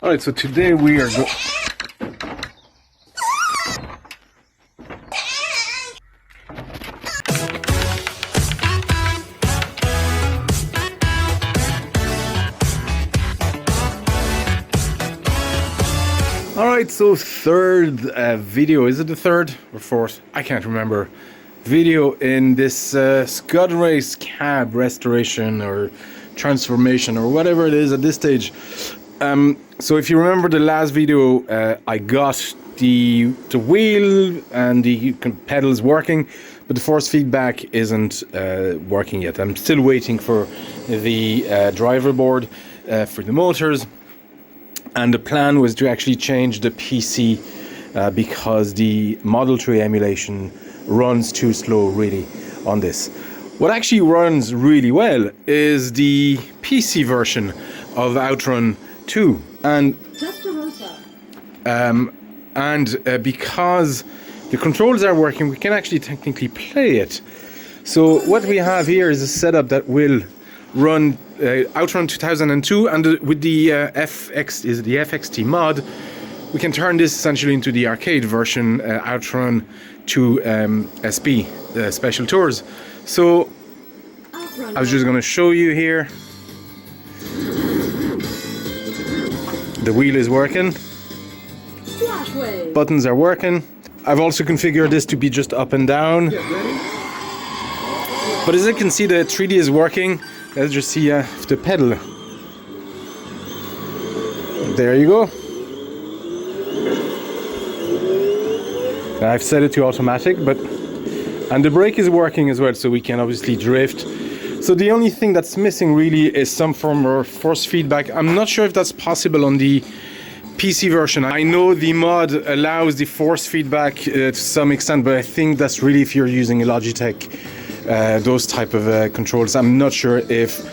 Alright, so today we are Alright, so third video, is it the third or fourth? I can't remember. Video in this Scud Race cab restoration or transformation or whatever it is at this stage. So if you remember the last video, I got the wheel and the pedals working, but the force feedback isn't working yet. I'm still waiting for the driver board for the motors, and the plan was to actually change the PC because the Model 3 emulation runs too slow really on this. What actually runs really well is the PC version of Outrun 2, and because the controls are working, we can actually technically play it. So what we have here is a setup that will run Outrun 2002, and with the FXT mod, we can turn this essentially into the arcade version, Outrun 2 SP Special Tours. So I was just going to show you here. The wheel is working. Buttons are working. I've also configured this to be just up and down. But as you can see, the 3D is working. Let's just see the pedal. There you go. I've set it to automatic, and the brake is working as well, so we can obviously drift. So the only thing that's missing really is some form of force feedback. I'm not sure if that's possible on the PC version. I know the mod allows the force feedback to some extent, but I think that's really if you're using a Logitech, those type of controls. I'm not sure if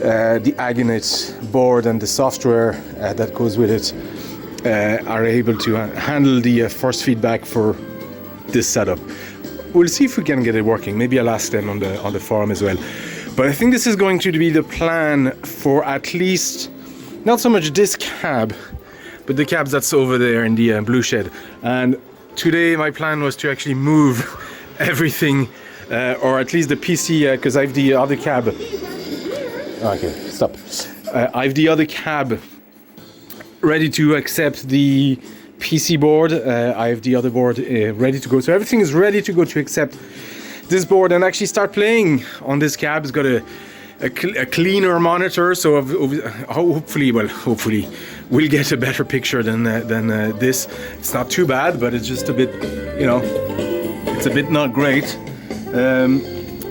the Agonit board and the software that goes with it are able to handle the force feedback for this setup. We'll see if we can get it working. Maybe I'll ask them on the forum as well. But I think this is going to be the plan for at least, not so much this cab, but the cabs that's over there in the blue shed. And today my plan was to actually move everything, or at least the PC, because I have the other cab. Okay, stop. I have the other cab ready to accept the PC board. I have the other board ready to go, so everything is ready to go to accept this board and actually start playing on this cab. It's got a cleaner monitor, so hopefully we'll get a better picture than this. It's not too bad, but it's just a bit, it's a bit not great.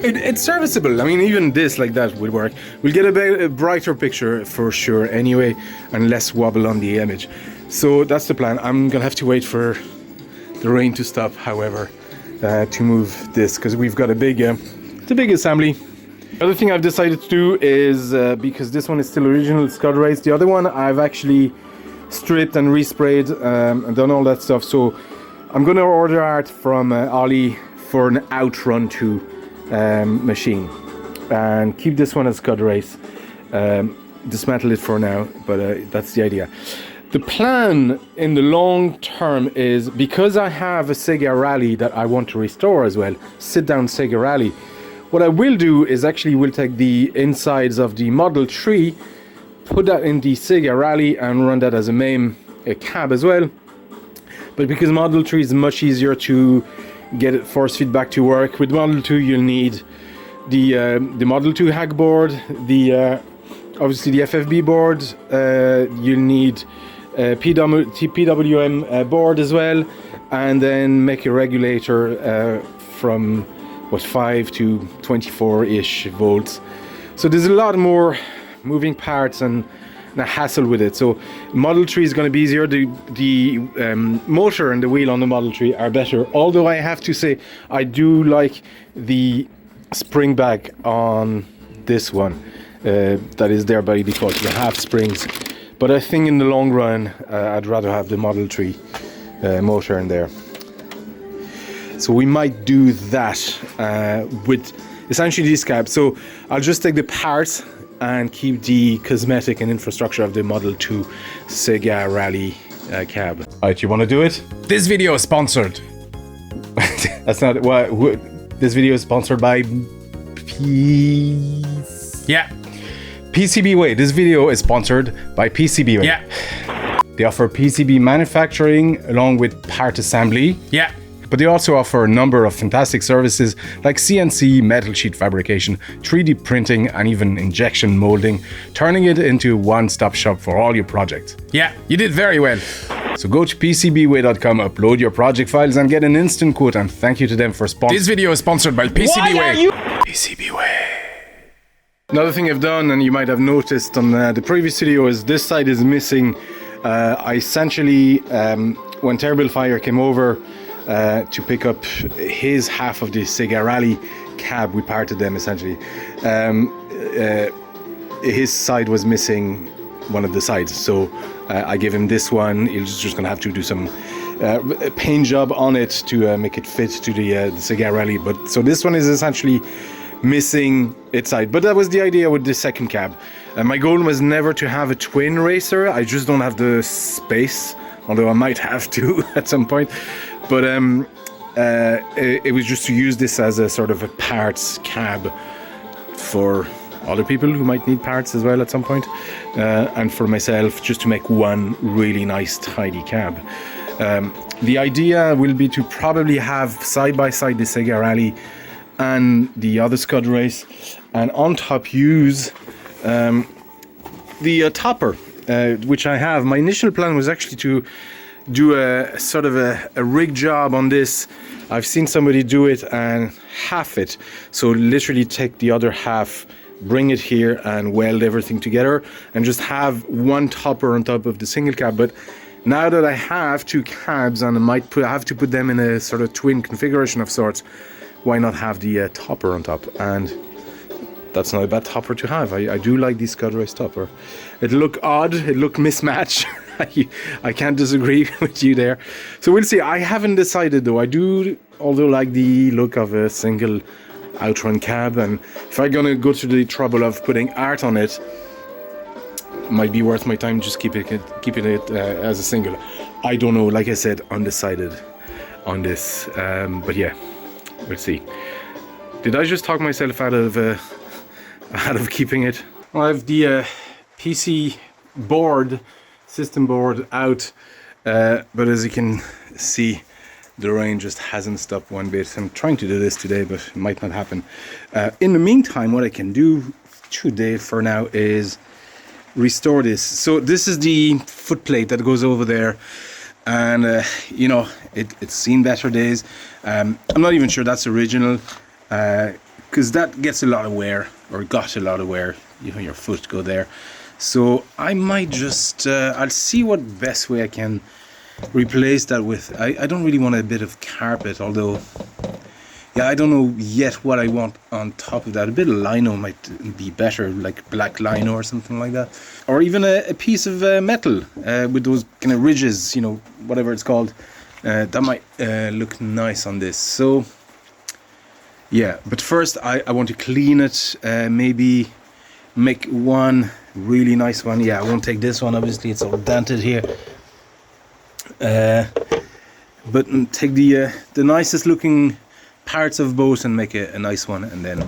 It's serviceable. I mean, even this like that will work. We'll get a brighter picture for sure anyway, and less wobble on the image. So that's the plan. I'm gonna have to wait for the rain to stop, however, to move this, because we've got it's a big assembly. The other thing I've decided to do is, because this one is still original Scud Race, the other one I've actually stripped and resprayed and done all that stuff. So I'm gonna order art from Ollie for an Outrun 2 machine, and keep this one as Scud Race. Dismantle it for now, but that's the idea. The plan in the long term is, because I have a Sega Rally that I want to restore as well, sit down Sega Rally, what I will do is actually we'll take the insides of the Model 3, put that in the Sega Rally and run that as a MAME cab as well. But because Model 3 is much easier to get force feedback to work, with Model 2 you'll need the Model 2 hack board, obviously the FFB board, you'll need PWM board as well, and then make a regulator from 5 to 24-ish volts. So there's a lot more moving parts and a hassle with it. So Model 3 is going to be easier. The motor and the wheel on the Model 3 are better, although I have to say I do like the spring back on this one that is there by default. You have springs, but I think in the long run I'd rather have the Model 3 motor in there. So we might do that with essentially this cab. So I'll just take the parts and keep the cosmetic and infrastructure of the Model 2 Sega Rally cab. Alright, you want to do it? This video is sponsored. That's not what. This video is sponsored by PCBWay. This video is sponsored by PCBWay. Yeah. They offer PCB manufacturing along with part assembly. Yeah. But they also offer a number of fantastic services like CNC, metal sheet fabrication, 3D printing, and even injection molding, turning it into a one-stop shop for all your projects. Yeah, you did very well. So go to PCBWay.com, upload your project files, and get an instant quote. And thank you to them for sponsoring. This video is sponsored by PCBWay. PCBWay. Another thing I've done, and you might have noticed on the previous video, is this side is missing. I essentially, when Terrible Fire came over to pick up his half of the Sega Rally cab, we parted them essentially. His side was missing one of the sides, so I gave him this one. He's just gonna have to do some paint job on it to make it fit to the Sega Rally. But so this one is essentially missing its side, but that was the idea with the second cab. My goal was never to have a twin racer. I just don't have the space, although I might have to at some point. But it was just to use this as a sort of a parts cab for other people who might need parts as well at some point, and for myself just to make one really nice tidy cab. The idea will be to probably have side by side the Sega Rally and the other Scud Race, and on top use the topper, which I have. My initial plan was actually to do a sort of a rig job on this. I've seen somebody do it and half it, so literally take the other half, bring it here and weld everything together and just have one topper on top of the single cab. But now that I have two cabs and I might have to put them in a sort of twin configuration of sorts, why not have the topper on top? And that's not a bad topper to have. I do like the Scud Race topper. It looked odd, it looked mismatched. I can't disagree with you there. So we'll see. I haven't decided though. I do although like the look of a single outrun cab, and if I'm gonna go to the trouble of putting art on it, might be worth my time just keeping it as a single. I don't know, like I said, undecided on this, but yeah, we'll see. Did I just talk myself out of keeping it? Well, I have the PC board, system board out, but as you can see, the rain just hasn't stopped one bit. I'm trying to do this today, but it might not happen. In the meantime, what I can do today for now is restore this. So this is the footplate that goes over there, and you know, it's seen better days. I'm not even sure that's original, because that gets a lot of wear, or got a lot of wear. You know, your foot go there. So I might just I'll see what best way I can replace that with. I don't really want a bit of carpet, although yeah, I don't know yet what I want on top of that. A bit of lino might be better, like black lino or something like that, or even a piece of metal with those kind of ridges, you know, whatever it's called. That might look nice on this. So yeah, but first I want to clean it, maybe make one really nice one. Yeah, I won't take this one, obviously it's all dented here, but take the nicest looking parts of both and make a nice one, and then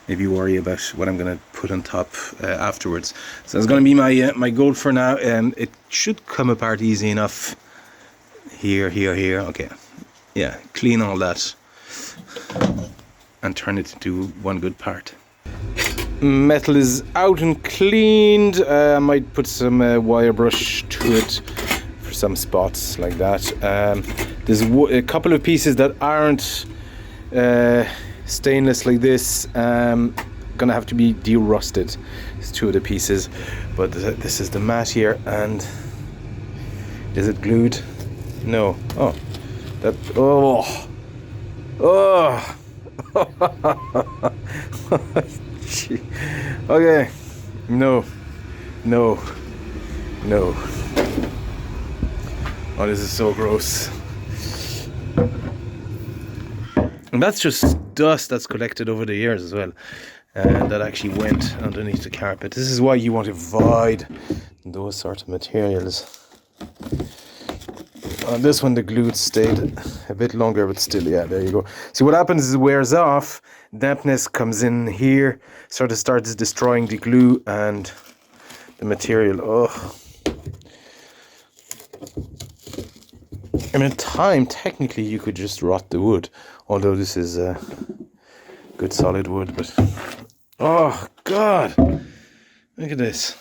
maybe worry about what I'm gonna put on top afterwards. So that's gonna be my goal for now, and it should come apart easy enough. Here, okay, yeah, clean all that and turn it into one good part. Metal is out and cleaned. I might put some wire brush to it for some spots like that. There's a couple of pieces that aren't stainless like this, gonna have to be de-rusted. It's two of the pieces, but this is the mat here, and is it glued? No. Oh, that. Oh. Okay, no. Oh, this is so gross. And that's just dust that's collected over the years as well. and that actually went underneath the carpet. This is why you want to avoid those sort of materials. On this one the glue stayed a bit longer, but still, yeah, there you go. See, what happens is it wears off, dampness comes in here, sort of starts destroying the glue and the material. Oh, I mean, in time, technically you could just rot the wood, although this is good solid wood, but oh god, look at this.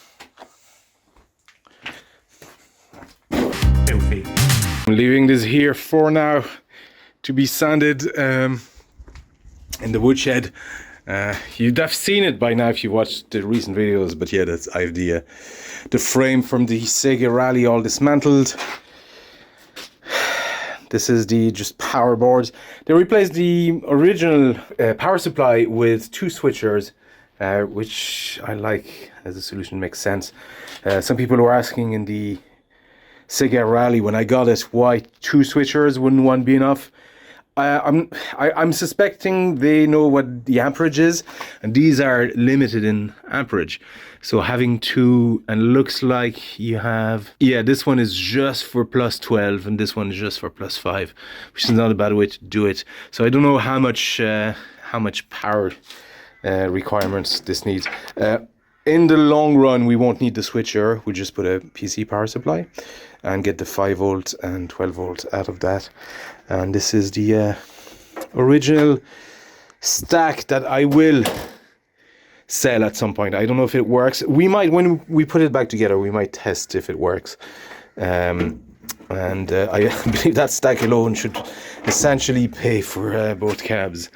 I'm leaving this here for now to be sanded in the woodshed. You'd have seen it by now if you watched the recent videos, but yeah, I have the frame from the Sega Rally all dismantled. This is the just power boards. They replaced the original power supply with 2 switchers, which I like as a solution, makes sense. Some people were asking in the Sega Rally when I got it why 2 switchers, wouldn't one be enough? I'm suspecting they know what the amperage is, and these are limited in amperage. So having 2, and looks like you have, yeah, this one is just for plus 12 and this one is just for plus 5, which is not a bad way to do it. So I don't know how much power requirements this needs. In the long run, we won't need the switcher. We'll just put a PC power supply and get the 5 volt and 12 volt out of that. And this is the original stack that I will sell at some point. I don't know if it works. We might, when we put it back together, we might test if it works. I believe that stack alone should essentially pay for both cabs.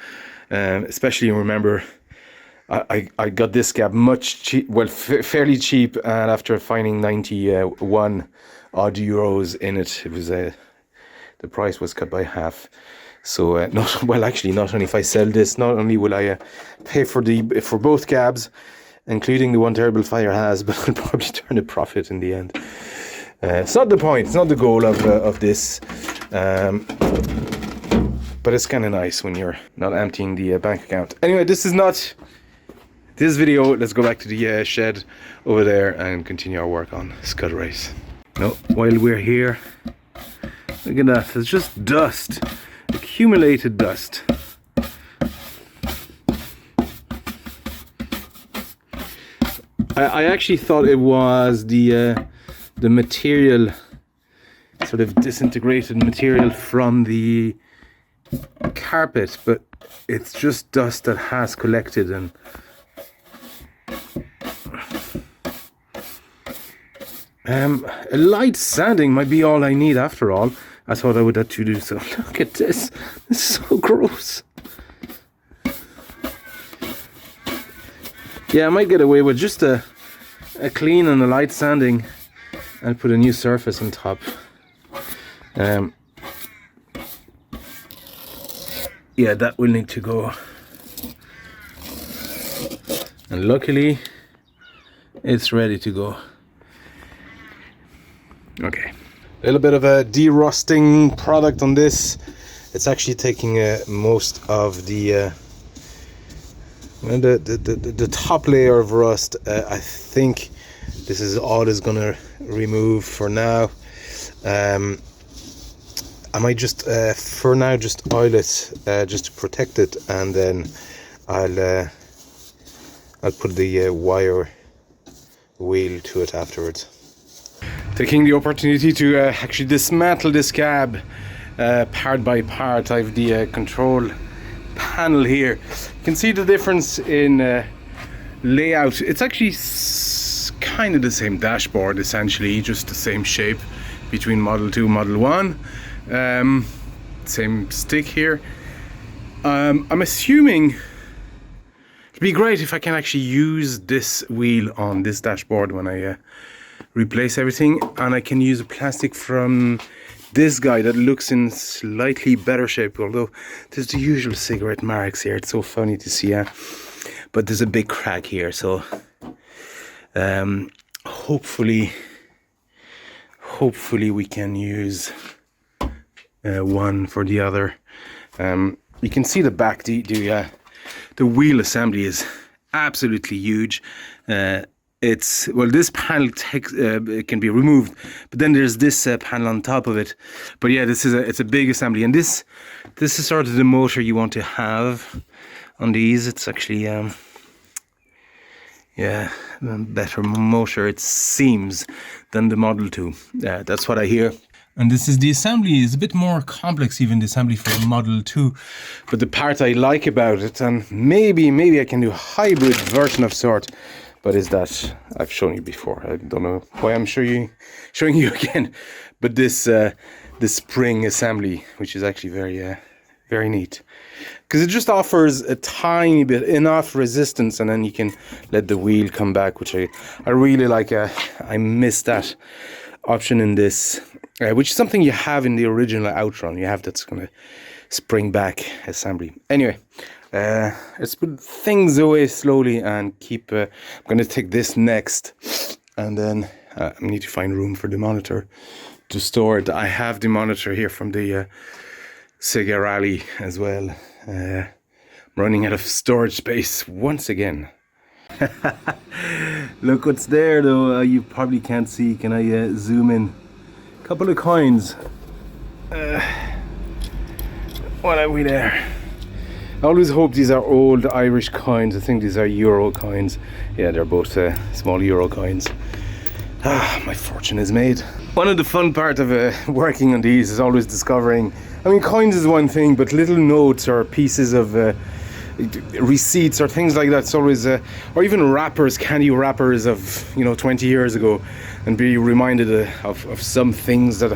Especially, remember, I got this cab much cheap, well, fairly cheap, and after finding 91 odd euros in it, it was the price was cut by half. So not only if I sell this, not only will I pay for both cabs, including the one Terrible Fire has, but I'll probably turn a profit in the end. It's not the point, it's not the goal of this. But it's kind of nice when you're not emptying the bank account. Anyway, this is not this video. Let's go back to the shed over there and continue our work on Scud Race. No, while we're here, look at that. It's just dust, accumulated dust. I actually thought it was the material, sort of disintegrated material from the carpet, but it's just dust that has collected. And a light sanding might be all I need after all. I thought I would have to do so. Look at this. This is so gross. Yeah, I might get away with just a clean and a light sanding and put a new surface on top. Yeah, that will need to go. And luckily, it's ready to go. Okay. A little bit of a de-rusting product on this. It's actually taking most of the top layer of rust. I think this is all it's gonna remove for now. I might just for now just oil it just to protect it, and then I'll put the wire wheel to it afterwards. Taking the opportunity to actually dismantle this cab part by part. I have the control panel here. You can see the difference in layout. It's actually kind of the same dashboard, essentially, just the same shape between Model 2 and Model 1. Same stick here. I'm assuming it'd be great if I can actually use this wheel on this dashboard when I replace everything, and I can use a plastic from this guy that looks in slightly better shape, although there's the usual cigarette marks here. It's so funny to see, but there's a big crack here, so hopefully we can use one for the other. You can see the back, the wheel assembly is absolutely huge. This panel it can be removed, but then there's this panel on top of it. But yeah, it's a big assembly, and this is sort of the motor you want to have on these. It's actually a better motor, it seems, than the Model 2. That's what I hear. And this is the assembly is a bit more complex, even the assembly for the Model 2. But the part I like about it, and maybe I can do a hybrid version of sort, but is that I've shown you before. I don't know why I'm showing you again. But this spring assembly, which is actually very neat, because it just offers a tiny bit enough resistance, and then you can let the wheel come back, which I really like. I miss that option in this, which is something you have in the original Outrun. You have that's gonna spring back assembly. Anyway, let's put things away slowly and keep. I'm gonna take this next, and then I need to find room for the monitor to store it. I have the monitor here from the Sega Rally as well. I'm running out of storage space once again. Look what's there though. You probably can't see. Can I zoom in? A couple of coins. What have we there? I always hope these are old Irish coins. I think these are Euro coins. Yeah, they're both small Euro coins. My fortune is made. One of the fun parts of working on these is always discovering, I mean, coins is one thing, but little notes or pieces of receipts or things like that, it's always, or even wrappers, candy wrappers of 20 years ago, and be reminded of some things that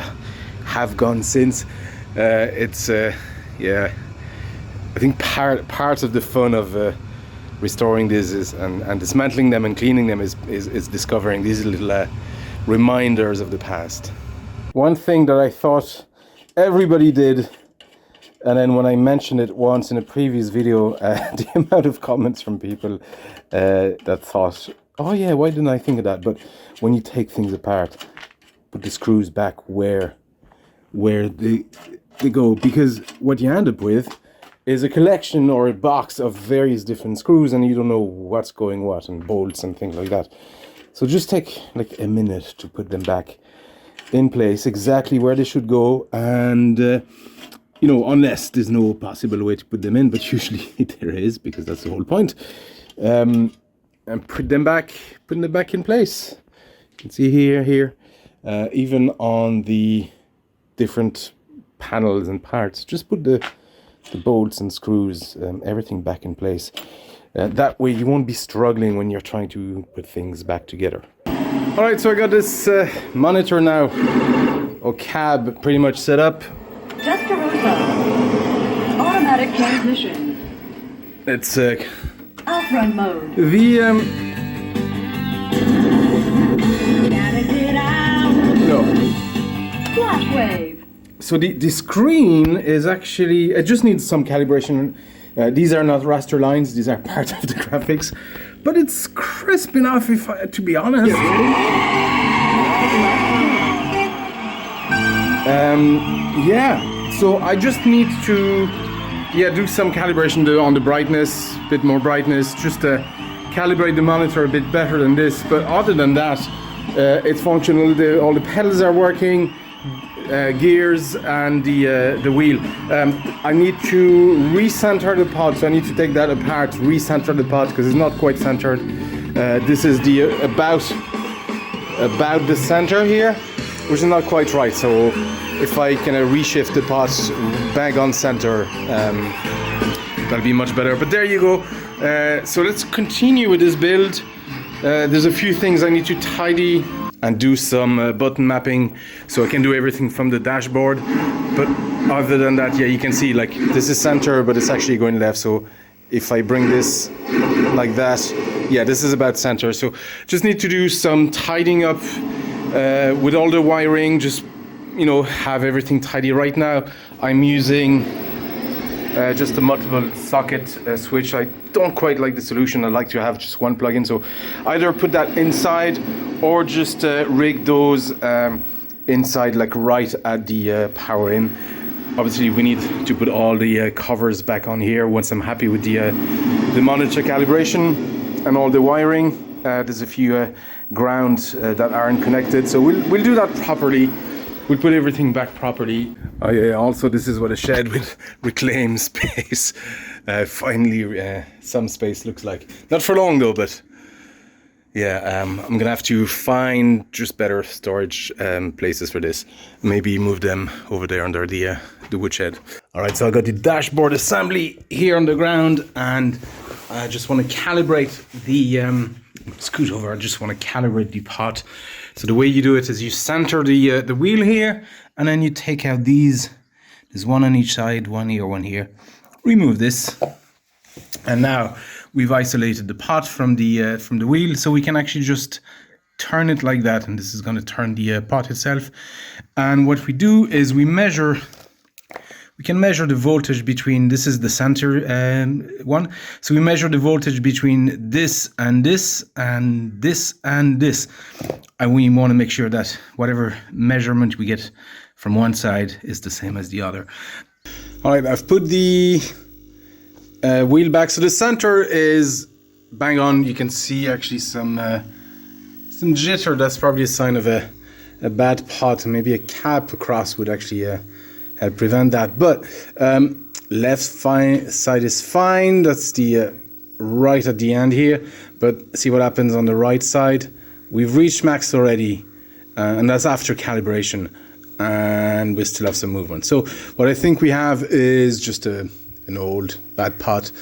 have gone since. I think part of the fun of restoring this is and dismantling them and cleaning them is discovering these little reminders of the past. One thing that I thought everybody did, and then when I mentioned it once in a previous video, the amount of comments from people that thought, oh yeah, why didn't I think of that? But when you take things apart, put the screws back where they go, because what you end up with is a collection or a box of various different screws, and you don't know what's going what, and bolts and things like that. So just take like a minute to put them back in place exactly where they should go, and unless there's no possible way to put them in, but usually there is, because that's the whole point. And put them back in place. You can see here, even on the different panels and parts, just put the bolts and screws, everything back in place. That way you won't be struggling when you're trying to put things back together. Alright, so I got this monitor now, or cab, pretty much set up. Tuscaloosa. Automatic transmission. It's Outrun mode. Gotta get out. No. Flash wave. So the screen is actually, it just needs some calibration. These are not raster lines, these are part of the graphics. But it's crisp enough, to be honest. So I just need to do some calibration on the brightness, a bit more brightness, just to calibrate the monitor a bit better than this. But other than that, it's functional. All the pedals are working, gears and the wheel. I need to recenter the pod, so I need to take that apart, recenter the pod, because it's not quite centered. This is the about the center here, which is not quite right. So if I can reshift the pod bang on center, that'll be much better. But there you go. So let's continue with this build. There's a few things I need to tidy and do some button mapping, so I can do everything from the dashboard. But other than that, you can see like this is center, but it's actually going left. So if I bring this like that, this is about center. So just need to do some tidying up with all the wiring, just have everything tidy. Right now I'm using just a multiple socket switch. I don't quite like the solution. I like to have just one plug-in, so either put that inside or just rig those inside, like right at the power in. Obviously we need to put all the covers back on here once I'm happy with the monitor calibration. and all the wiring. There's a few grounds that aren't connected, so we'll do that properly. We'll put everything back properly. Oh yeah, also this is what a shed with reclaimed space. Finally, some space looks like. Not for long though, but yeah, I'm gonna have to find just better storage places for this. Maybe move them over there under the woodshed. All right, so I got the dashboard assembly here on the ground, and I just want to calibrate the. Scoot over. I just want to calibrate the pot. So the way you do it is you center the wheel here, and then you take out these. There's one on each side, one here, one here. Remove this, and now we've isolated the pot from the wheel, so we can actually just turn it like that, and this is going to turn the pot itself. And what we do is we measure. We can measure the voltage between, this is the center one. So we measure the voltage between this and this and this and this. And we want to make sure that whatever measurement we get from one side is the same as the other. All right, I've put the wheel back. So the center is bang on. You can see actually some jitter. That's probably a sign of a bad pot. Maybe a cap across would actually help prevent that, but left side is fine. That's the right at the end here, but see what happens on the right side. We've reached max already, and that's after calibration, and we still have some movement. So what I think we have is just an old bad pot.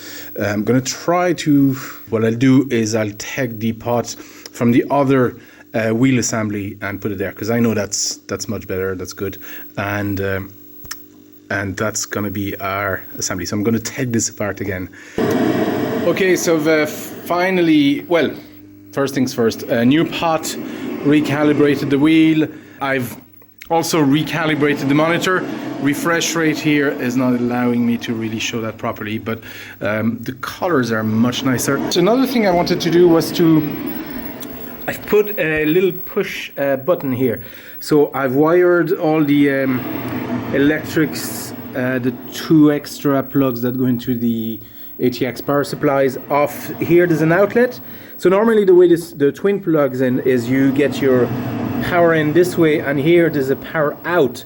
I'm gonna try to, what I'll do is I'll take the pot from the other wheel assembly and put it there, because I know that's much better, that's good, and that's gonna be our assembly. So I'm gonna take this apart again. Okay, so finally, well, first things first, a new pot, recalibrated the wheel. I've also recalibrated the monitor. Refresh rate here is not allowing me to really show that properly, but the colors are much nicer. So another thing I wanted to do was I've put a little push button here. So I've wired all the electrics, the 2 extra plugs that go into the ATX power supplies off. Here there's an outlet. So normally the way the twin plugs in is you get your power in this way, and here there's a power out,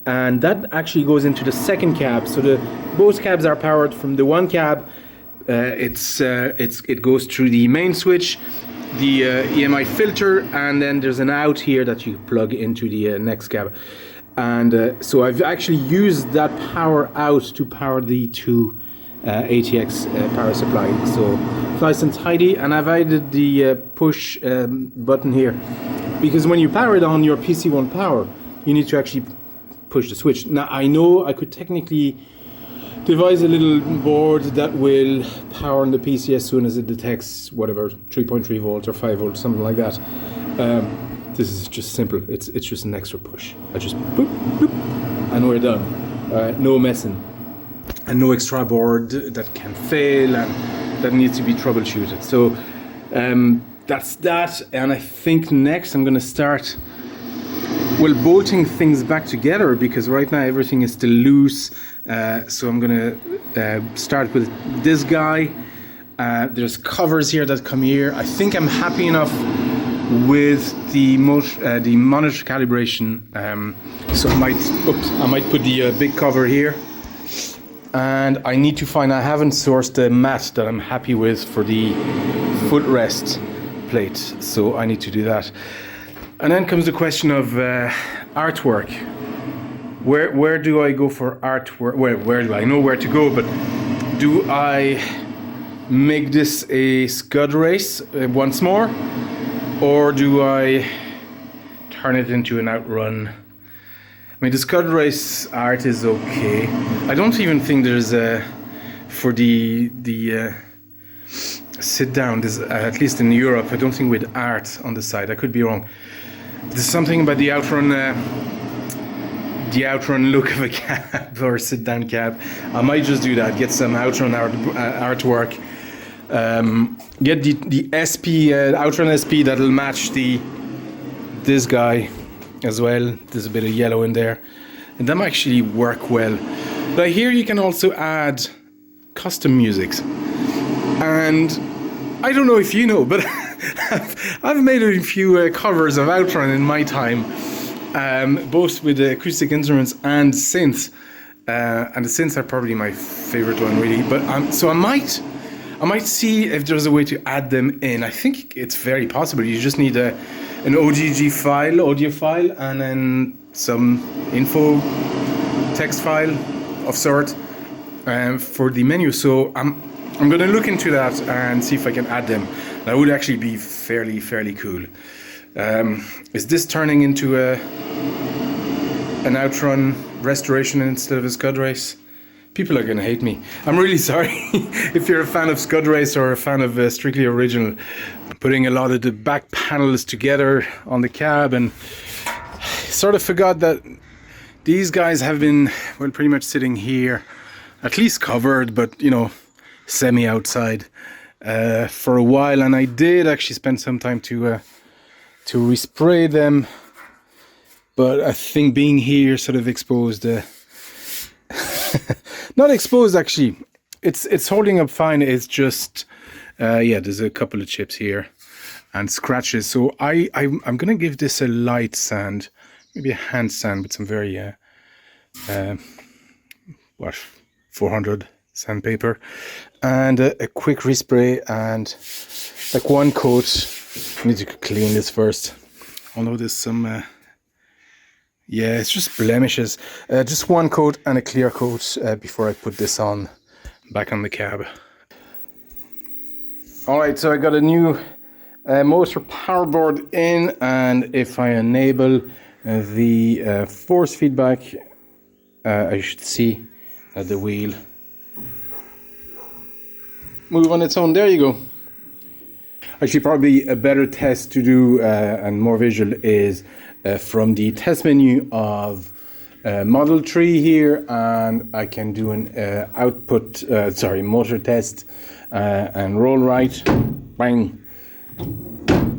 and that actually goes into the second cab. So both cabs are powered from the one cab. It goes through the main switch, the EMI filter, and then there's an out here that you plug into the next cab. And so I've actually used that power out to power the 2 ATX power supply. So nice and tidy. And I've added the push button here, because when you power it on your PC1 power, you need to actually push the switch. Now I know I could technically devise a little board that will power on the PC as soon as it detects whatever 3.3 volts or 5 volts, something like that. This is just simple. It's just an extra push. I just boop, boop, and we're done. No messing, and no extra board that can fail and that needs to be troubleshooted. So that's that. And I think next I'm gonna start bolting things back together, because right now everything is still loose. So I'm gonna start with this guy. There's covers here that come here. I think I'm happy enough with the monitor calibration, so I might put the big cover here, and I need to find, I haven't sourced a mat that I'm happy with for the footrest plate, so I need to do that. And then comes the question of artwork. Where do I go for artwork? Where do I know where to go, but do I make this a Scud Race once more? Or do I turn it into an outrun? I mean, the Scud Race art is okay. I don't even think there's for the sit down, at least in Europe, I don't think with art on the side. I could be wrong. There's something about the outrun look of a cab or sit down cab. I might just do that, get some outrun artwork. Get the SP, outrun SP that'll match this guy as well. There's a bit of yellow in there, and that might actually work well. But here you can also add custom music, and I don't know if you know, but I've made a few covers of Outrun in my time, both with acoustic instruments and synths. And the synths are probably my favorite one, really. But so I might see if there's a way to add them in. I think it's very possible. You just need an audio file, and then some info text file of sort for the menu. So I'm going to look into that and see if I can add them. That would actually be fairly cool. Is this turning into an Outrun restoration instead of a Scud Race? People are going to hate me. I'm really sorry if you're a fan of Scud Race or a fan of Strictly Original. I'm putting a lot of the back panels together on the cab, and sort of forgot that these guys have been, well, pretty much sitting here, at least covered, but, you know, semi-outside for a while. And I did actually spend some time to respray them, but I think being here sort of exposed, not exposed actually, it's holding up fine. It's just, yeah, there's a couple of chips here and scratches. So I'm gonna give this a light sand, maybe a hand sand with some very, 400 sandpaper, and a quick respray and like one coat. I need to clean this first. Although there's some, yeah, it's just blemishes. Just one coat and a clear coat before I put this on, back on the cab. All right, so I got a new motor power board in, and if I enable the force feedback, I should see the wheel move on its own. There you go. Actually, probably a better test to do and more visual is from the test menu of Model 3 here, and I can do an motor test and roll right, bang,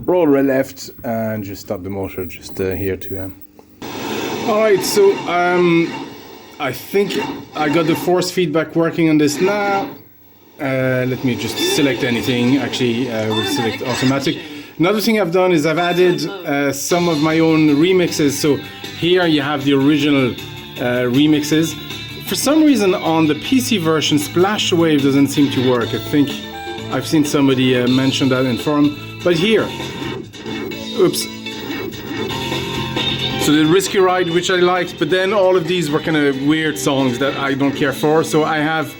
roll right left, and just stop the motor just here to. All right, so I think I got the force feedback working on this now. Let me just select anything. Actually, we'll select automatic. Another thing I've done is I've added some of my own remixes. So here you have the original remixes. For some reason on the PC version, Splash Wave doesn't seem to work. I think I've seen somebody mention that in forum. But here, oops. So the Risky Ride, which I liked, but then all of these were kind of weird songs that I don't care for. So I have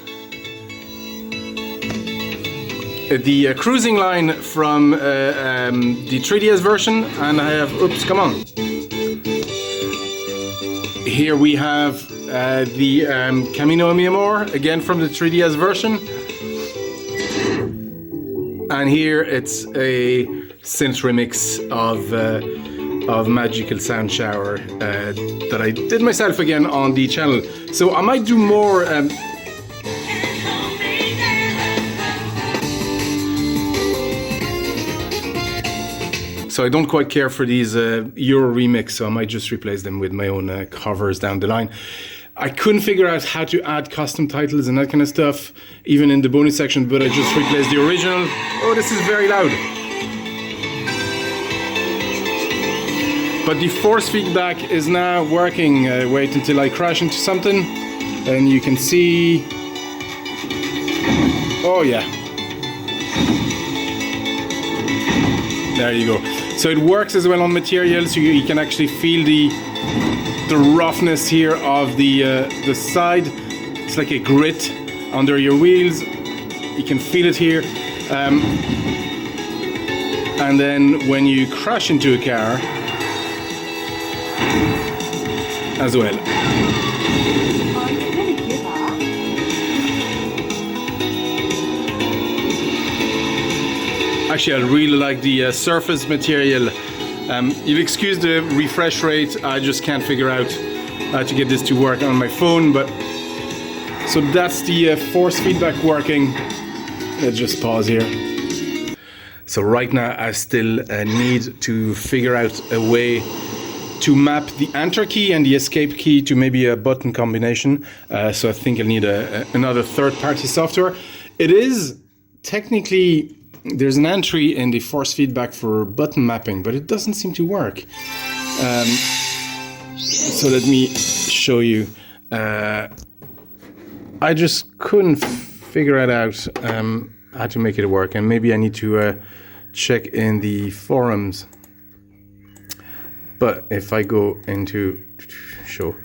the cruising line from the 3DS version, and I have, oops, come on. Here we have the Camino a Mi Amor, again from the 3DS version. And here it's a synth remix of Magical Sound Shower that I did myself again on the channel. So I might do more so I don't quite care for these Euro remix, so I might just replace them with my own covers down the line. I couldn't figure out how to add custom titles and that kind of stuff, even in the bonus section, but I just replaced the original. Oh, this is very loud. But the force feedback is now working. Wait until I crash into something, and you can see. Oh yeah. There you go. So it works as well on material, so you can actually feel the roughness here of the side. It's like a grit under your wheels. You can feel it here. And then when you crash into a car, as well. Actually, I really like the surface material. You'll excuse the refresh rate. I just can't figure out how to get this to work on my phone. But so that's the force feedback working. Let's just pause here. So right now, I still need to figure out a way to map the enter key and the escape key to maybe a button combination. So I think I'll need another third-party software. It is technically there's an entry in the force feedback for button mapping, but it doesn't seem to work. So let me show you. I just couldn't figure it out how to make it work, and maybe I need to check in the forums. But if I go into show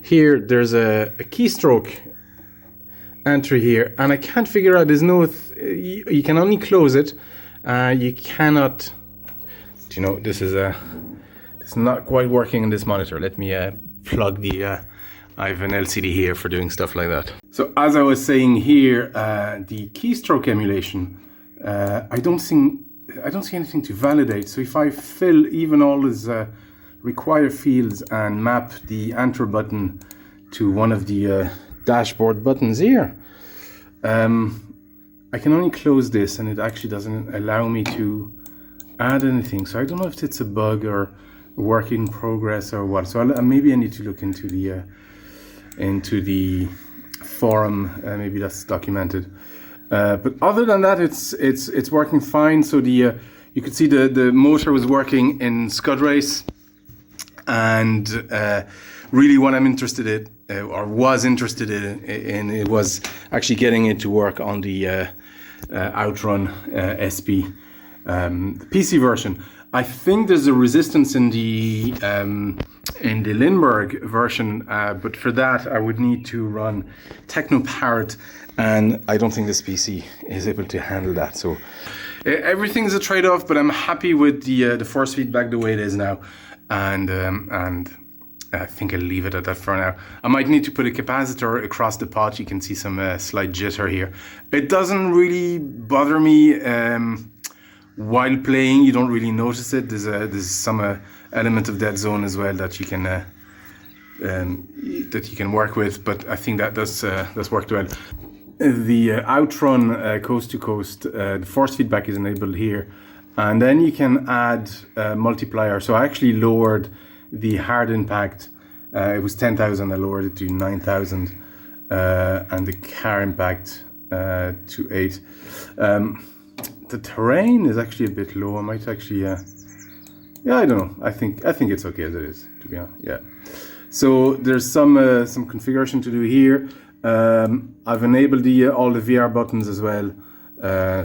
here, there's a keystroke entry here, and I can't figure out. There's no. You can only close it. You cannot. Do you know this is it's not quite working on this monitor. Let me plug the. I have an LCD here for doing stuff like that. So as I was saying here, the keystroke emulation, I don't see anything to validate. So if I fill even all these required fields and map the enter button to one of the dashboard buttons here, I can only close this, and it actually doesn't allow me to add anything. So I don't know if it's a bug or work in progress or what. So maybe I need to look into the forum. Maybe that's documented. But other than that, it's working fine. So you could see the motor was working in Scud Race, and really what I'm interested in, or was interested in, it was actually getting it to work on the Outrun SP, the PC version. I think there's a resistance in the Lindbergh version, but for that I would need to run TechnoParrot, and I don't think this PC is able to handle that. So everything's a trade-off, but I'm happy with the force feedback the way it is now, and I think I'll leave it at that for now. I might need to put a capacitor across the pot. You can see some slight jitter here. It doesn't really bother me. While playing, you don't really notice it. There's some element of dead zone as well that you can work with, but I think that's worked well. The Outrun coast to coast, the force feedback is enabled here, and then you can add multiplier. So I actually lowered the hard impact. It was 10,000. I lowered it to 9,000, and the car impact to 8. The terrain is actually a bit low. I might actually, yeah, I don't know. I think it's okay as it is, to be honest. Yeah. So there's some configuration to do here. I've enabled all the VR buttons as well.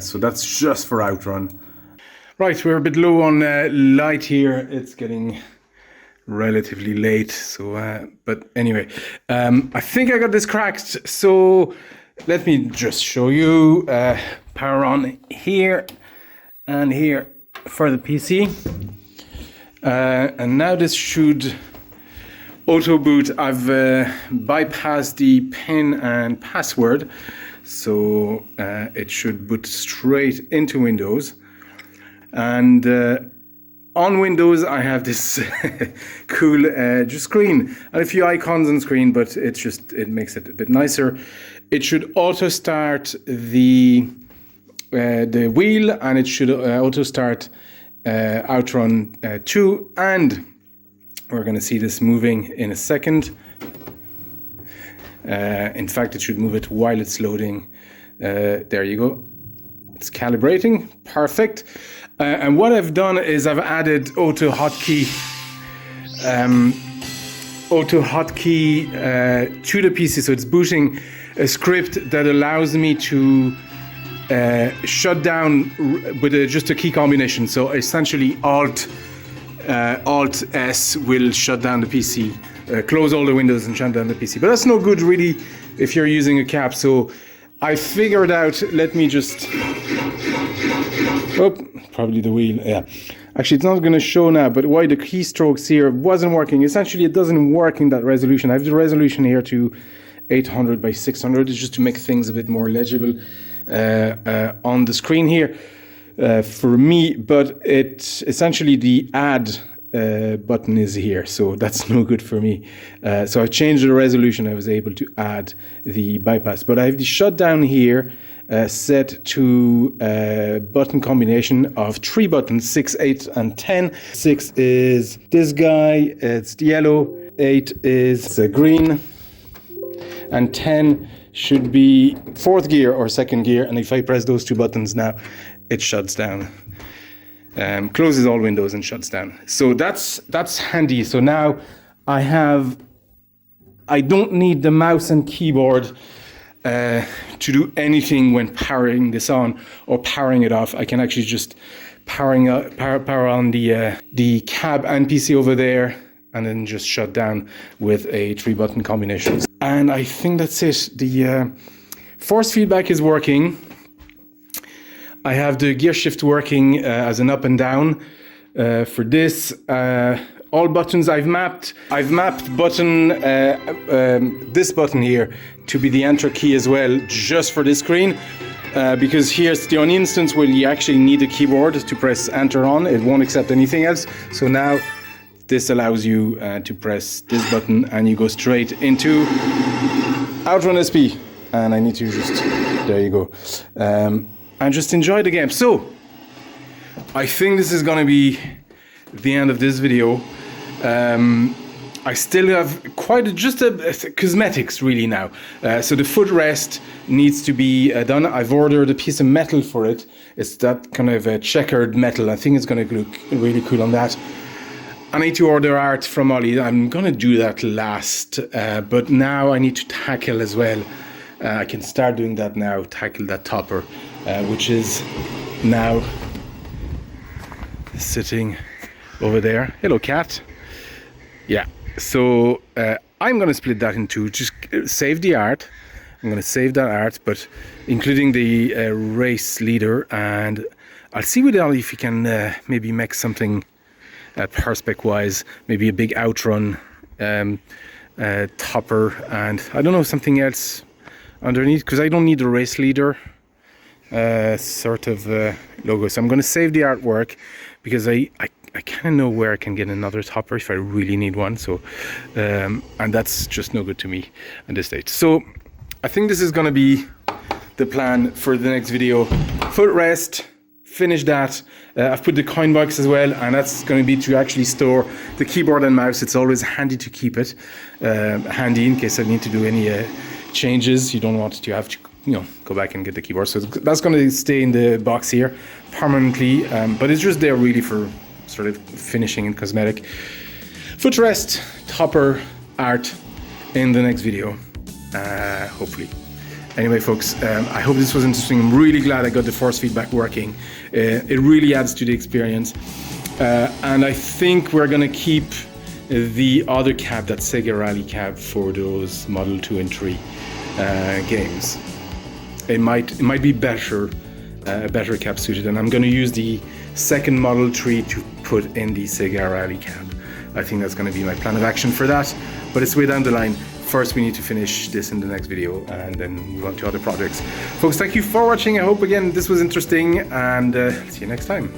So that's just for Outrun. Right, we're a bit low on light here. It's getting relatively late. So, but anyway, I think I got this cracked. So let me just show you. Power on here and here for the PC, and now this should auto boot. I've bypassed the PIN and password, so it should boot straight into Windows. And on Windows I have this cool just screen and a few icons on screen, but it makes it a bit nicer. It should auto start the wheel, and it should auto start Outrun 2, and we're going to see this moving in a second. In fact, it should move it while it's loading. There you go. It's calibrating. Perfect. And what I've done is I've added auto hotkey to the PC, so it's booting a script that allows me to shut down with just a key combination. So essentially Alt S will shut down the PC, close all the windows and shut down the PC. But that's no good really if you're using a cap. So I figured out, let me just, probably the wheel, yeah. Actually, it's not going to show now, but why the keystrokes here wasn't working. Essentially, it doesn't work in that resolution. I have the resolution here to 800 by 600. It's just to make things a bit more legible on the screen here for me, but it's essentially the add button is here, so that's no good for me. So I changed the resolution. I was able to add the bypass, but I have the shutdown here set to a button combination of 3 buttons, 6, 8, and 10. 6 is this guy, it's yellow. 8 is green, and 10 should be 4th gear or 2nd gear. And if I press those 2 buttons now, it shuts down. Closes all windows and shuts down. So that's handy. So now I don't need the mouse and keyboard to do anything when powering this on or powering it off. I can actually just power on the cab and PC over there, and then just shut down with a 3-button combination. And I think that's it. The force feedback is working. I have the gear shift working as an up and down for this. All buttons I've mapped button, this button here to be the enter key as well, just for this screen. Because here's the only instance where you actually need a keyboard to press enter on. It won't accept anything else. So now this allows you to press this button and you go straight into Outrun SP. And I need to just, there you go. And just enjoy the game. So I think this is gonna be the end of this video. I still have quite just a cosmetics really now. So the footrest needs to be done. I've ordered a piece of metal for it. It's that kind of a checkered metal. I think it's going to look really cool on that. I need to order art from Ollie. I'm going to do that last, but now I need to tackle as well. I can start doing that now, tackle that topper, which is now sitting over there. Hello, cat. Yeah. So I'm going to split that into, just save the art. I'm going to save that art, but including the race leader, and I'll see with Ollie if he can maybe make something perspec wise, maybe a big outrun topper, and I don't know, something else underneath, because I don't need the race leader sort of logo. So I'm going to save the artwork because I kind of know where I can get another topper if I really need one. So and that's just no good to me at this stage. So I think this is going to be the plan for the next video. Footrest, finish that. I've put the coin box as well, and that's going to be to actually store the keyboard and mouse. It's always handy to keep it handy in case I need to do any changes. You don't want to have to, you know, go back and get the keyboard. So that's going to stay in the box here permanently, but it's just there really for sort of finishing and cosmetic. Footrest, topper, art in the next video, hopefully. Anyway, folks, I hope this was interesting. I'm really glad I got the force feedback working. It really adds to the experience. And I think we're going to keep the other cab, that Sega Rally cab, for those Model 2 and 3 games. It might be better, a better cab suited, and I'm going to use the second Model 3 to put in the Sega Rally cab. I think that's going to be my plan of action for that, but it's way down the line. First, we need to finish this in the next video and then move on to other projects. Folks, thank you for watching. I hope, again, this was interesting, and see you next time.